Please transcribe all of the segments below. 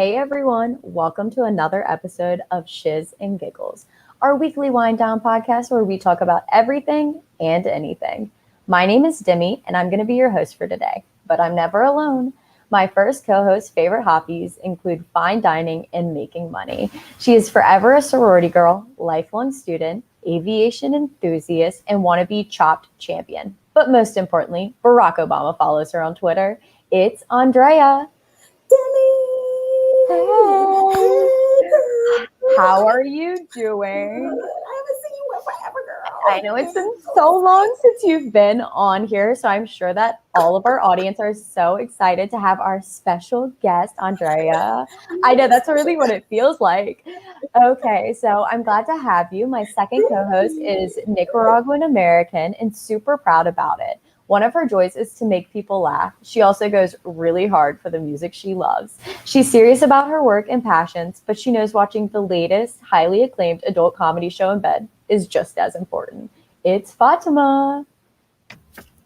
Hey everyone, welcome to another episode of Shiz and Giggles, our weekly wind down podcast where we talk about everything and anything. My name is Demi, and I'm going to be your host for today, but I'm never alone. My first co host's favorite hobbies include fine dining and making money. She is forever a sorority girl, lifelong student, aviation enthusiast, and wannabe chopped champion. But most importantly, Barack Obama follows her on Twitter. It's Andrea. Demi! Hey! How are you doing? I haven't seen you in forever, girl. I know it's been so long since you've been on here, so I'm sure that all of our audience are so excited to have our special guest, Andrea. I know that's really what it feels like. Okay, so I'm glad to have you. My second co-host is Nicaraguan American and super proud about it. One of her joys is to make people laugh. She also goes really hard for the music she loves. She's serious about her work and passions, but she knows watching the latest, highly acclaimed adult comedy show in bed is just as important. It's Fatima.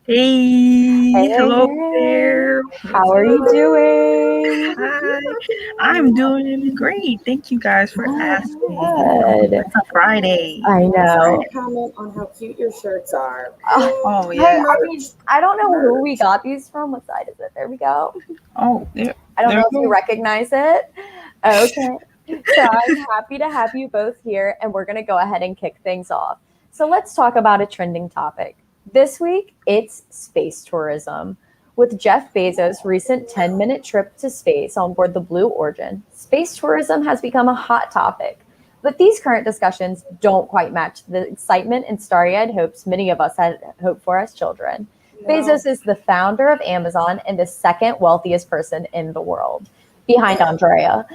Hey, hello there. How are you doing? Hi, I'm doing great. Thank you guys for asking. Good. It's a Friday. I know. Comment on how cute your shirts are. Oh, Hey, yeah. I don't know who we got these from. What side is it? There we go. Oh, there. I don't there know if you you go. recognize it. Okay. So I'm happy to have you both here, and we're going to go ahead and kick things off. So let's talk about a trending topic. This week, it's space tourism. With Jeff Bezos' recent 10-minute trip to space on board the Blue Origin, space tourism has become a hot topic. But these current discussions don't quite match the excitement and starry-eyed hopes many of us had hoped for as children. Bezos is the founder of Amazon and the second wealthiest person in the world, behind Andrea.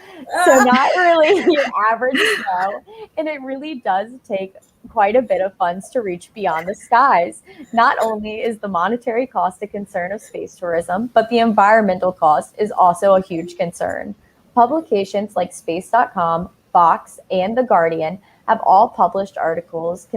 So not really your average Joe, and it really does take quite a bit of funds to reach beyond the skies. Not only is the monetary cost a concern of space tourism, but the environmental cost is also a huge concern. Publications like Space.com, Fox, and The Guardian have all published articles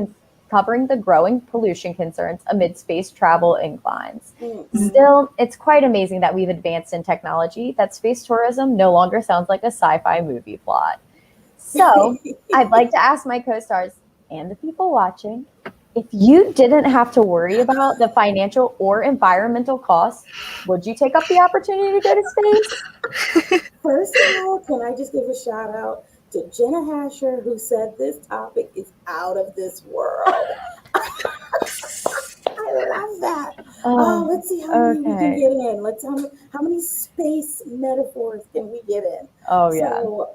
covering the growing pollution concerns amid space travel inclines. Still, it's quite amazing that we've advanced in technology that space tourism no longer sounds like a sci-fi movie plot. So, I'd like to ask my co-stars and the people watching, if you didn't have to worry about the financial or environmental costs, would you take up the opportunity to go to space? First of all, can I just give a shout out to Jenna Hasher, who said this topic is out of this world. I love that. Let's see how many we can get in. How many space metaphors can we get in? Oh yeah. So,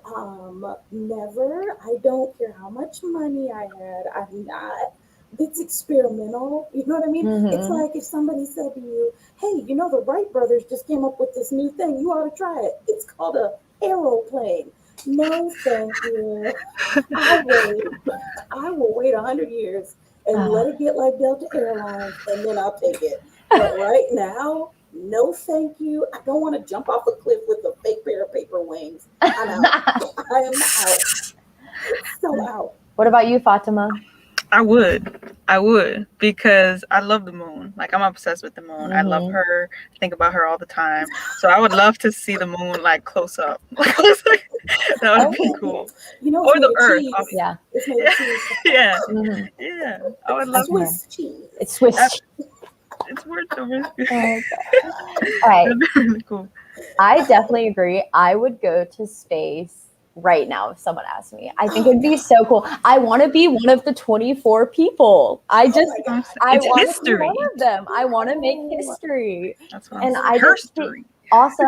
never. I don't care how much money I had. I'm not. It's experimental. You know what I mean? It's like if somebody said to you, "Hey, you know the Wright brothers just came up with this new thing. You ought to try it. It's called a aeroplane." No, thank you. I will wait 100 years and let it get like Delta Airlines, and then I'll take it. But right now, no thank you. I don't want to jump off a cliff with a fake pair of paper wings. I'm out. I am out. So out. What about you, Fatima? I would, because I love the moon. Like, I'm obsessed with the moon. I love her. I think about her all the time. So I would love to see the moon like close up. That would be cool. You know, Or the Earth. Yeah. It's made of cheese. Yeah. Yeah. I would love Swiss cheese. It's Swiss. It's worth the risk. Okay. All right. That'd be really cool. I definitely agree. I would go to space right now if someone asked me. I think it'd be so cool. I want to be one of the 24 people. I want to be one of them. I want to make history. That's what And I'm saying. also,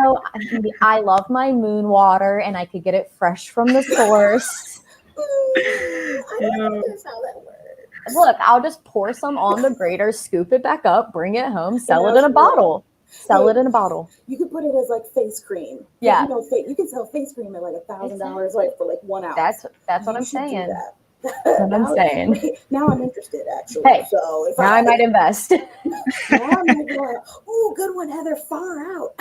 I love my moon water, and I could get it fresh from the source. I don't understand how that works. Look, I'll just pour some on the grater, scoop it back up, bring it home, sell it in a bottle. Sell it in a bottle. You could put it as like face cream. Yeah. You know, you can sell face cream at like $1,000 like for like 1 ounce. That's what I'm saying. That's what I'm saying. Now I'm interested actually. Hey, so if I might invest. Now I might go, oh, good one, Heather, far out.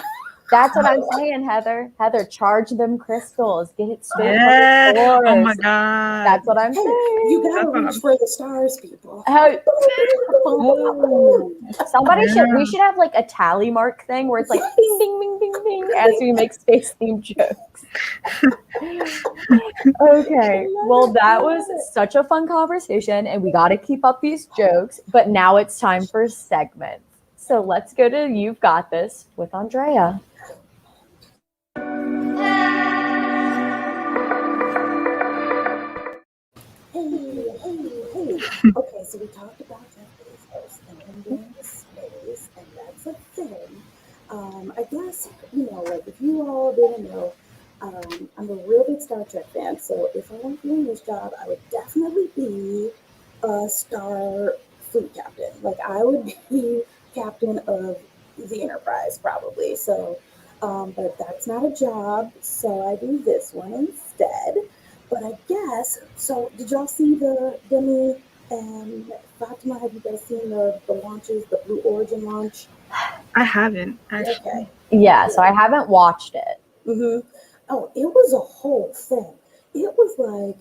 That's what I'm saying, Heather. Heather, charge them crystals. Get it straight Yeah. from the source. Oh my God. That's what I'm saying. You gotta reach for the stars, people. We should have like a tally mark thing where it's like ding, ding, ding, ding, laughing as we make space-themed jokes. Okay, well, that was such a fun conversation, and we got to keep up these jokes, but now it's time for segments. So let's go to You've Got This with Andrea. Hey. Okay, so we talked about Jeff Bezos and him going to space, and that's a thing. I guess, like if you all didn't know, I'm a real big Star Trek fan, so if I weren't doing this job, I would definitely be a star fleet captain. Like I would be captain of the Enterprise, probably. So, but that's not a job, so I do this one instead. But I guess so. Did y'all see the Demi and Fatima? Have you guys seen the launches, the Blue Origin launch? I haven't Okay. actually. Yeah, so I haven't watched it. Mm-hmm. Oh, it was a whole thing. It was like,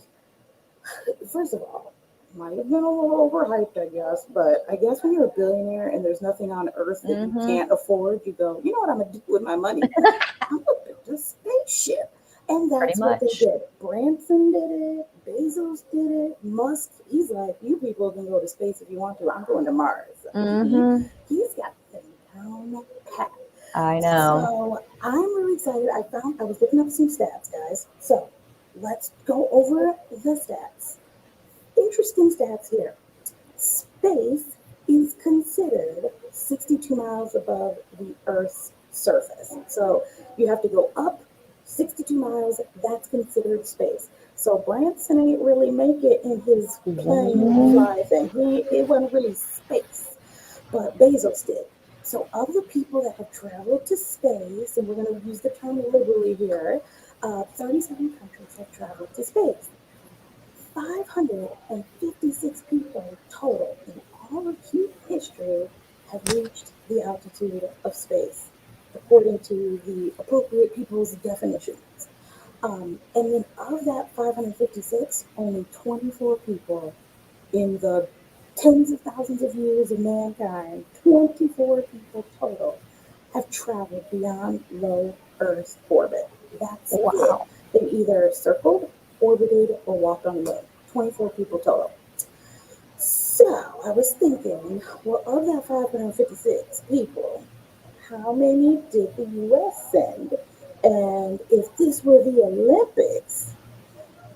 first of all, might have been a little overhyped, I guess. But I guess when you're a billionaire and there's nothing on earth that you can't afford, you go, you know what I'm gonna do with my money? I'm gonna build a spaceship. And Pretty that's what they much. did. Branson did it. Bezos did it. Musk, he's like, you people can go to space if you want to. I'm going to Mars. He's got the thing down pat. I know. So I'm really excited. I was looking up some stats, guys. So let's go over the stats. Interesting stats here. Space is considered 62 miles above the Earth's surface. So you have to go up 62 miles. That's considered space. So Branson ain't really make it in his plane fly thing. It wasn't really space, but Bezos did. So of the people that have traveled to space, and we're going to use the term liberally here, 37 countries have traveled to space. 556 people total in all of human history have reached the altitude of space, according to the appropriate people's definitions. And then of that 556, only 24 people in the tens of thousands of years of mankind, 24 people total, have traveled beyond low Earth orbit. That's it. Wow. They either circled, orbited, or walked on the moon. 24 people total. So I was thinking, well, of that 556 people, how many did the US send? And if this were the Olympics,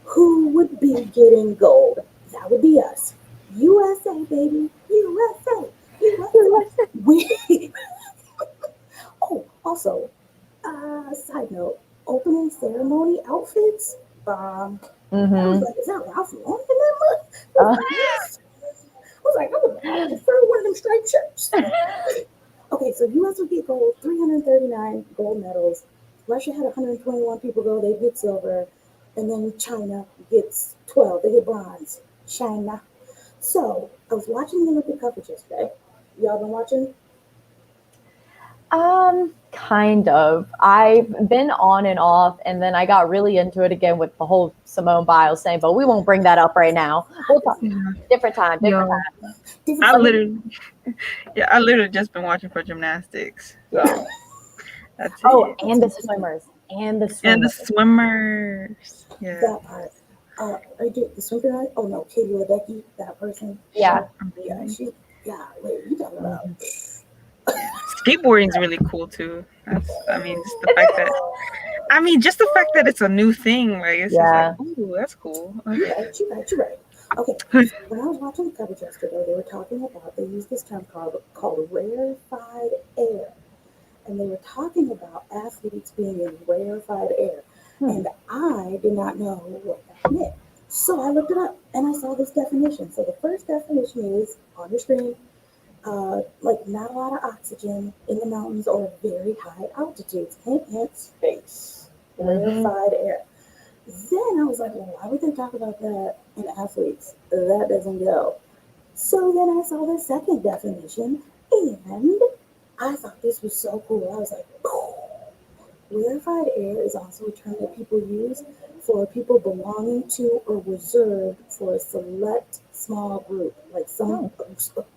who would be getting gold? That would be us. USA, baby. USA. USA. We. Oh, also, side note, opening ceremony outfits. I was like, is that Ralph Lauren in that much? I was like, I would prefer one of them striped shirts. Okay, so US would get gold, 339 gold medals. Russia had 121 people go, they get silver. And then China gets 12, they get bronze. China. So I was watching the Olympic coverage yesterday. Y'all been watching? Kind of. I've been on and off, and then I got really into it again with the whole Simone Biles thing, but we won't bring that up right now. We'll talk different time, different Yo, time. I literally, I literally just been watching for gymnastics. So that's Oh, it. and the swimmers. And the And the swimmers. swimmers. Yeah. That part. I did the swimmer guy. Oh no, Katie Ledecky, that person. Yeah. Yeah, she. Yeah, wait, you talking about? Skateboarding's really cool too. I mean, just the fact that just the fact that it's a new thing, like it's just like, Yeah. ooh, that's cool. You're Okay. right. You're right. Okay, so when I was watching the coverage yesterday, they were talking about they used this term called rarefied air, and they were talking about athletes being in rarefied air, and I did not know what that meant. So I looked it up and I saw this definition. So the first definition is on your screen, like not a lot of oxygen in the mountains or very high altitudes. Hint, hint, space, rarefied air. Then I was like, well, why would they talk about that in athletes? That doesn't go. So then I saw the second definition, and I thought this was so cool. I was like, rarefied air is also a term that people use for people belonging to or reserved for a select small group, like a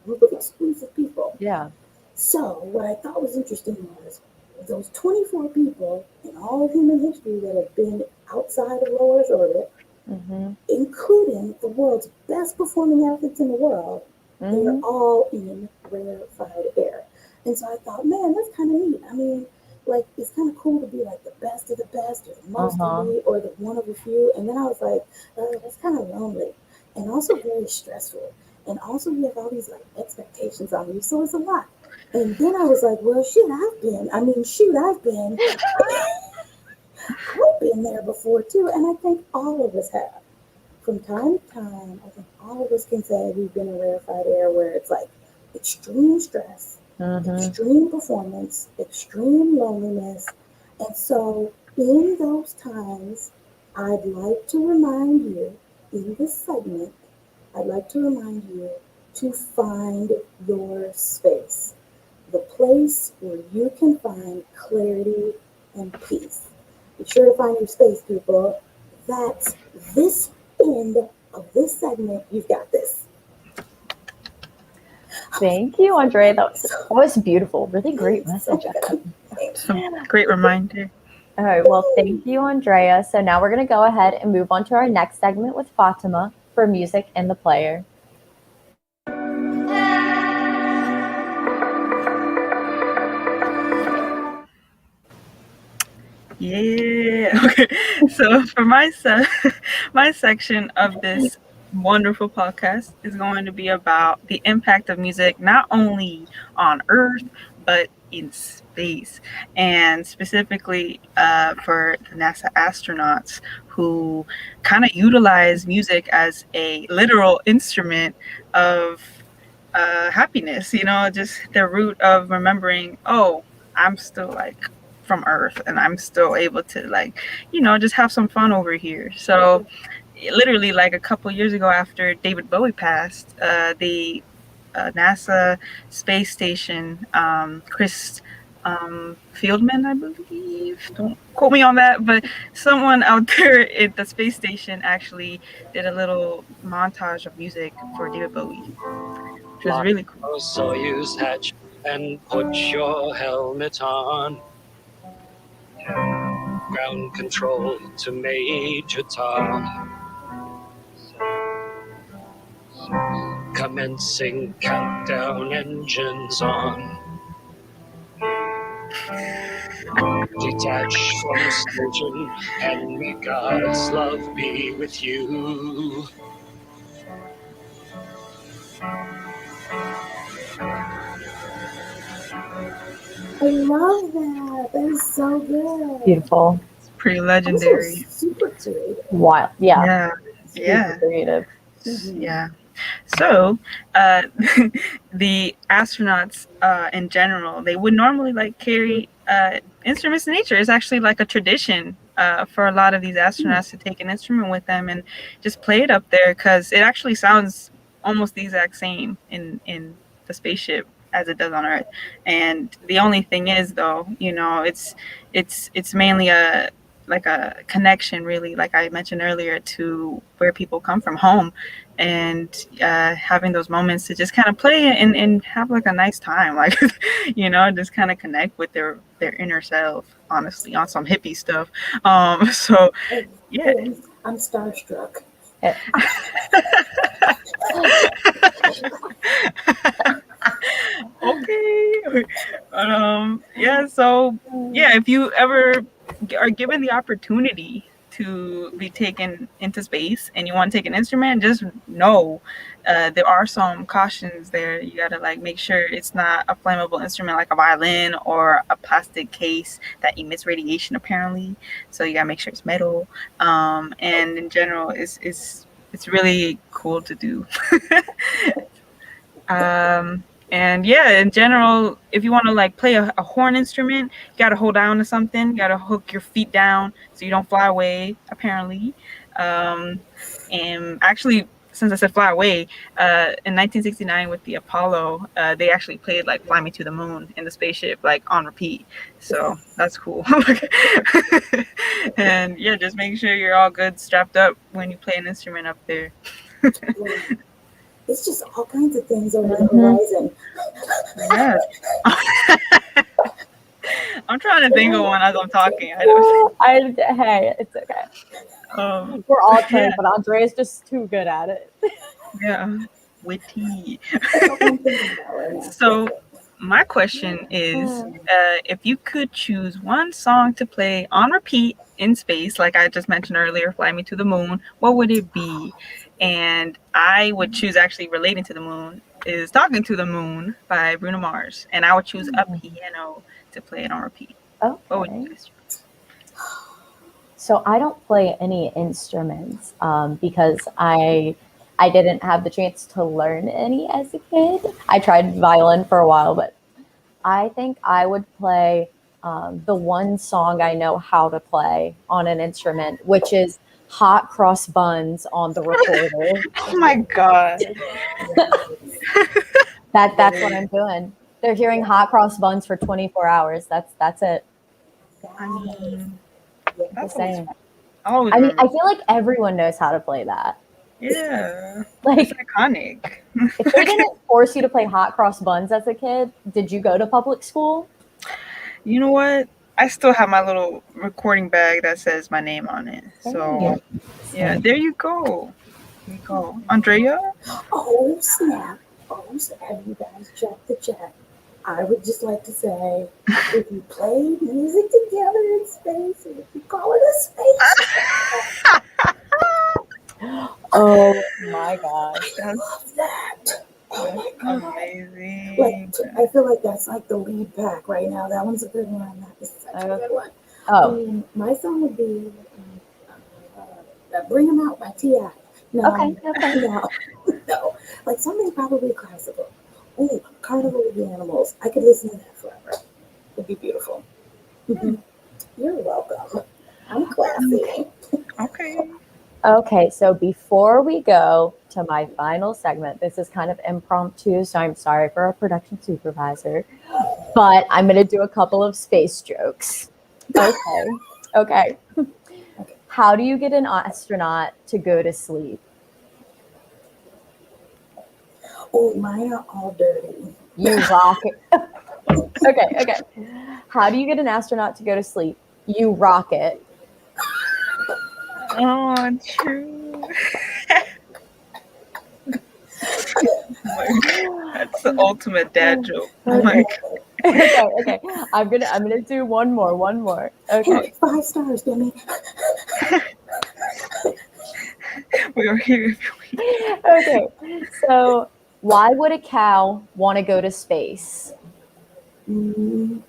group of exclusive people. Yeah. So what I thought was interesting was those 24 people in all of human history that have been outside of low Earth orbit, including the world's best performing athletes in the world, they're all in rarefied air. And so I thought, man, that's kind of neat. I mean, like, it's kind of cool to be like the best of the best, or the most elite, or the one of a few. And then I was like, that's kind of lonely and also very stressful. And also, you have all these like expectations on you. So it's a lot. And then I was like, well, shit, I've been I've been there before too, and I think all of us have. From time to time, I think all of us can say we've been in rarefied air where it's like extreme stress, extreme performance, extreme loneliness. And so, in those times, I'd like to remind you in this segment, I'd like to remind you to find your space, the place where you can find clarity and peace. Be sure to find your space, people. That's this end of this segment. You've got this. Thank you, Andrea. That was beautiful. Really great message. Great reminder. All right. Well, thank you, Andrea. So now we're going to go ahead and move on to our next segment with Fatima for music and the player. Yeah. Okay. So for my section of this wonderful podcast is going to be about the impact of music not only on Earth but in space, and specifically for the NASA astronauts who kind of utilize music as a literal instrument of happiness. Just the root of remembering. Oh, I'm still like from Earth and I'm still able to just have some fun over here. So literally like a couple years ago after David Bowie passed, the NASA space station, Chris Fieldman, I believe, don't quote me on that, but someone out there at the space station actually did a little montage of music for David Bowie, which was really cool. Soyuz hatch and put your helmet on. Ground control to Major Tom. Commencing countdown, engines on. Detach from station and may God's love be with you. I love that. That is so good. Beautiful. It's pretty legendary. Also super creative. Wild. Yeah. Yeah. Creative. Yeah. So, the astronauts in general, they would normally carry instruments in nature. It's actually like a tradition for a lot of these astronauts to take an instrument with them and just play it up there, because it actually sounds almost the exact same in the spaceship as it does on Earth. And the only thing is, though, it's mainly a connection, really, like I mentioned earlier, to where people come from, home, and having those moments to just kind of play and have a nice time, just kind of connect with their inner self, honestly, on some hippie stuff. So yeah. I'm starstruck. Okay. If you ever are given the opportunity to be taken into space and you want to take an instrument, just know there are some cautions there. You gotta make sure it's not a flammable instrument like a violin or a plastic case that emits radiation, apparently. So you gotta make sure it's metal. And in general, it's really cool to do. And in general, if you want to play a horn instrument, you got to hold down to something. You got to hook your feet down so you don't fly away, apparently. And actually, since I said fly away, in 1969 with the Apollo, they actually played Fly Me to the Moon in the spaceship, on repeat. So that's cool. And just make sure you're all good strapped up when you play an instrument up there. It's just all kinds of things over the horizon. Yeah. I'm trying to think of one as I'm talking. I don't. Hey, it's okay. We're all trying, but Andrea's just too good at it. Yeah, witty. That's what I'm thinking about right now. So, my question is, if you could choose one song to play on repeat in space, like I just mentioned earlier, "Fly Me to the Moon," what would it be? And I would choose, actually relating to the moon, is "Talking to the Moon" by Bruno Mars, and I would choose a piano to play it on repeat. Okay. What would you guys choose? So I don't play any instruments because I didn't have the chance to learn any as a kid. I tried violin for a while, but I think I would play the one song I know how to play on an instrument, which is "Hot Cross Buns" on the recorder. Oh my god! That's what I'm doing. They're hearing "Hot Cross Buns" for 24 hours. That's it. I mean, that's Saying. I I mean, I feel like everyone knows how to play that. Yeah, Like, it's iconic. if they didn't force you to play Hot Cross Buns as a kid, did you go to public school? You know what? I still have my little recording bag that says my name on it. So, yeah, there you go. There you go. Andrea? Oh, snap. Have you guys checked the chat? I would just like to say, if you played music together in space, and if you call it a space, Oh my gosh. I love that. Oh my God. Amazing. Like, I feel like that's like the lead pack right now. That one's a good one. That is such a good one. Oh. My song would be "Bring 'Em Out" by T.I. No, Okay. no, like something probably classical. Oh, "Carnival of the Animals." I could listen to that forever. It'd be beautiful. You're welcome. I'm classy. Okay. Okay, so before we go to my final segment, this is kind of impromptu, so I'm sorry for our production supervisor, but I'm going to do a couple of space jokes. Okay. How do you get an astronaut to go to sleep? Oh, mine are all dirty. You rock it. Okay. How do you get an astronaut to go to sleep? You rock it. Oh, true. That's the ultimate dad joke. Oh my god. Okay. I'm gonna do one more. Okay. 5 stars, Demi. We are here. Okay. So why would a cow want to go to space?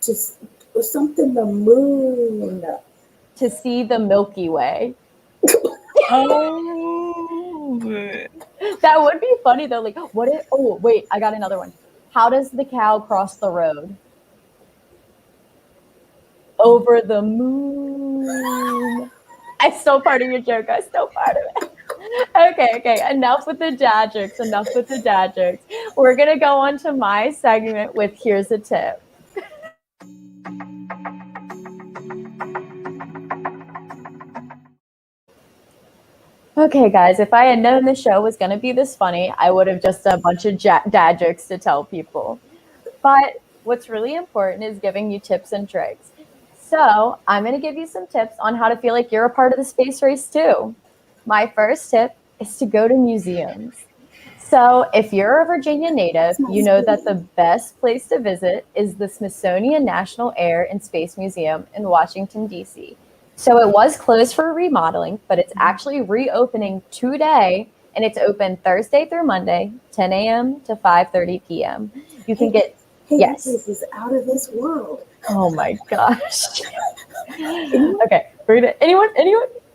Just something the moon. To see the Milky Way. Oh. That would be funny though. Like, what if? Oh, wait, I got another one. How does the cow cross the road? Over the moon. I stole part of your joke. I stole part of it. Okay. Enough with the dad jokes. We're gonna go on to my segment with Here's a Tip. Okay, guys, if I had known the show was going to be this funny, I would have just done a bunch of dad jokes to tell people. But what's really important is giving you tips and tricks. So I'm going to give you some tips on how to feel like you're a part of the space race too. My first tip is to go to museums. So if you're a Virginia native, you know that the best place to visit is the Smithsonian National Air and Space Museum in Washington, D.C. So it was closed for remodeling, but it's actually reopening today, and it's open Thursday through Monday, 10 a.m. to 5:30 p.m. You can get That place is out of this world. Oh my gosh. Okay, anyone?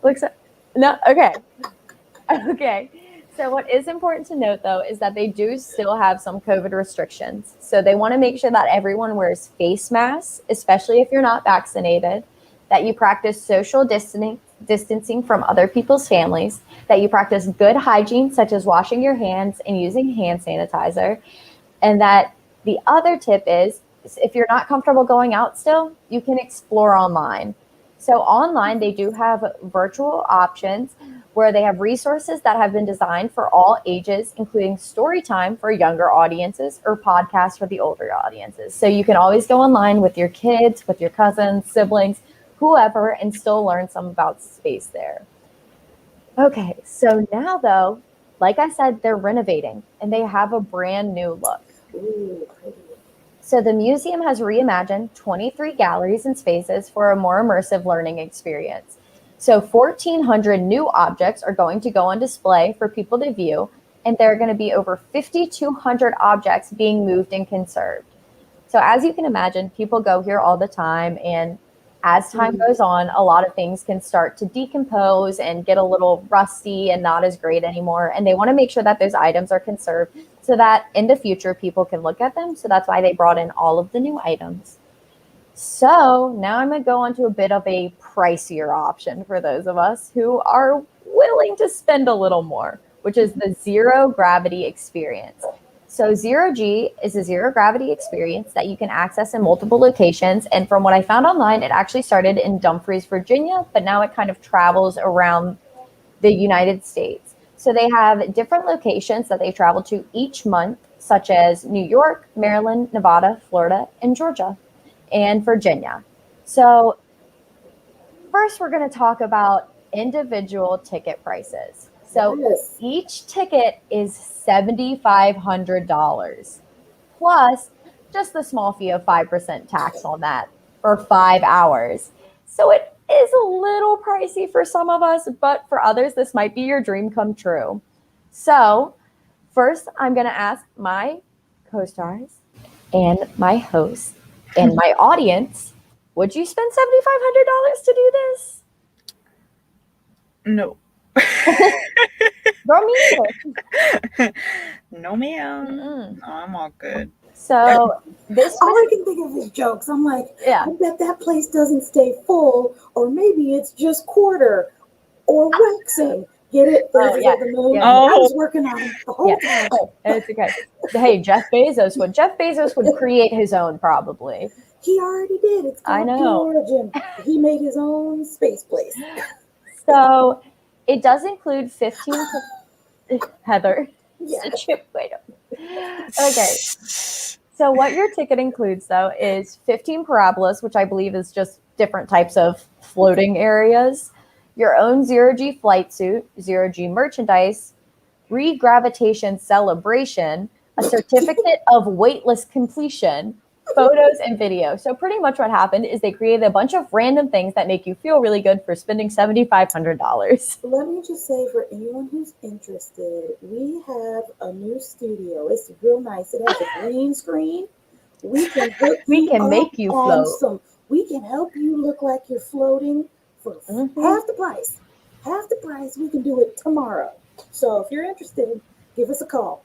Looks up? No. Okay. So what is important to note though is that they do still have some COVID restrictions. So they want to make sure that everyone wears face masks, especially if you're not vaccinated, that you practice social distancing from other people's families, that you practice good hygiene, such as washing your hands and using hand sanitizer. And that the other tip is, if you're not comfortable going out still, you can explore online. So online, they do have virtual options where they have resources that have been designed for all ages, including story time for younger audiences or podcasts for the older audiences. So you can always go online with your kids, with your cousins, siblings, whoever, and still learn some about space there. Okay, so now though, like I said, they're renovating and they have a brand new look. Ooh, pretty. So the museum has reimagined 23 galleries and spaces for a more immersive learning experience. So 1,400 new objects are going to go on display for people to view, and there are going to be over 5,200 objects being moved and conserved. So as you can imagine, people go here all the time, and as time goes on, a lot of things can start to decompose and get a little rusty and not as great anymore. And they want to make sure that those items are conserved so that in the future people can look at them. So that's why they brought in all of the new items. So now I'm going to go on to a bit of a pricier option for those of us who are willing to spend a little more, which is the zero gravity experience. So zero G is a zero gravity experience that you can access in multiple locations. And from what I found online, it actually started in Dumfries, Virginia, but now it kind of travels around the United States. So they have different locations that they travel to each month, such as New York, Maryland, Nevada, Florida, and Georgia, and Virginia. So first, we're going to talk about individual ticket prices. So Yes. each ticket is $7,500 plus just the small fee of 5% tax on that for 5 hours. So it is a little pricey for some of us, but for others, this might be your dream come true. So first, I'm going to ask my co-stars and my host and my audience, would you spend $7,500 to do this? No. Girl, me neither. No, ma'am. Mm-mm. No, I'm all good. So this All I was, can think of is jokes. I'm like, yeah. I bet that place doesn't stay full, or maybe it's just quarter or waxing. Get it? Oh, Phases yeah. of the moon. Yeah. I was working on it the whole Yeah. time. It's okay. Hey, Jeff Bezos would create his own probably. He already did. It's I called know. Blue Origin. He made his own space place. So it does include 15 Heather. Yeah. Okay. So what your ticket includes though is 15 parabolas, which I believe is just different types of floating areas, your own zero-G flight suit, zero-G merchandise, regravitation celebration, a certificate of weightless completion, photos, and video. So pretty much what happened is they created a bunch of random things that make you feel really good for spending $7,500. Let me just say for anyone who's interested, we have a new studio. It's real nice. It has a green screen. We can hook We you can up make you on float. some. We can help you look like you're floating for half the price. Half the price. We can do it tomorrow. So if you're interested, give us a call.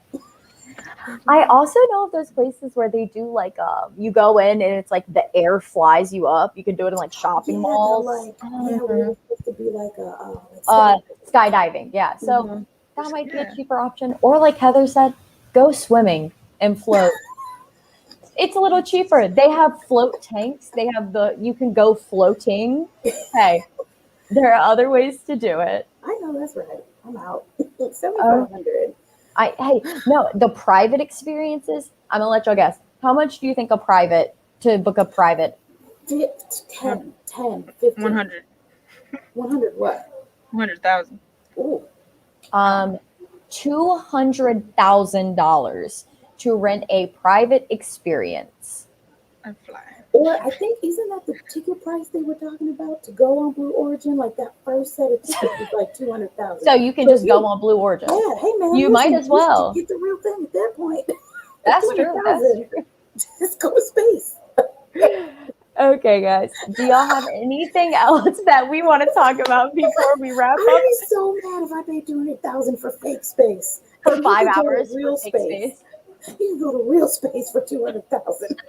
I also know of those places where they do like you go in and it's like the air flies you up. You can do it in like shopping malls. Like we're supposed to be like a skydiving. Yeah. So Mhm. that might be a Yeah. cheaper option. Or like Heather said, go swimming and float. It's a little cheaper. They have float tanks. They have you can go floating. Hey, there are other ways to do it. I know that's right. I'm out. 7,500. No, the private experiences, I'm gonna let y'all guess. How much do you think to book a private? 10, 15. 100. 100 what? 100,000. Ooh. $200,000 to rent a private experience. I fly. Or I think, isn't that the ticket price they were talking about to go on Blue Origin? Like that first set of tickets was like 200,000. So you can just go on Blue Origin. Yeah, hey man, You might as well. Get the real thing at that point. That's true. Let's go to space. Okay, guys. Do y'all have anything else that we want to talk about before we wrap I'd up? be so mad if I paid 200,000 for fake space. For You 5 can go to hours real for fake space. You can go to real space for 200,000.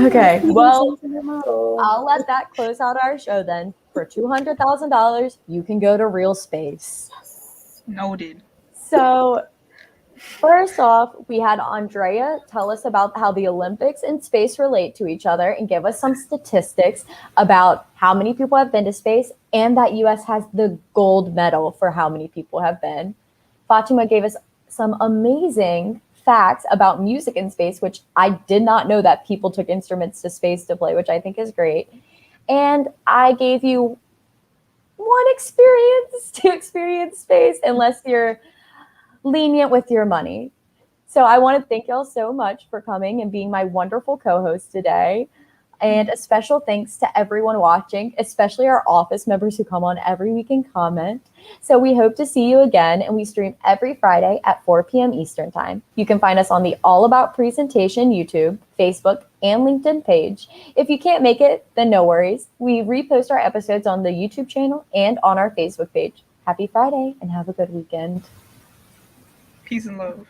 Okay, well, Model. I'll let that close out our show then. For $200,000, you can go to real space. Noted. So First off, we had Andrea tell us about how the Olympics and space relate to each other and give us some statistics about how many people have been to space and that US has the gold medal for how many people have been. Fatima gave us some amazing facts about music in space, which I did not know that people took instruments to space to play, which I think is great. And I gave you one experience to experience space, unless you're lenient with your money. So I want to thank y'all so much for coming and being my wonderful co-host today. And a special thanks to everyone watching, especially our office members who come on every week and comment. So we hope to see you again, and we stream every Friday at 4 p.m. Eastern Time. You can find us on the All About Presentation YouTube, Facebook, and LinkedIn page. If you can't make it, then no worries. We repost our episodes on the YouTube channel and on our Facebook page. Happy Friday, and have a good weekend. Peace and love.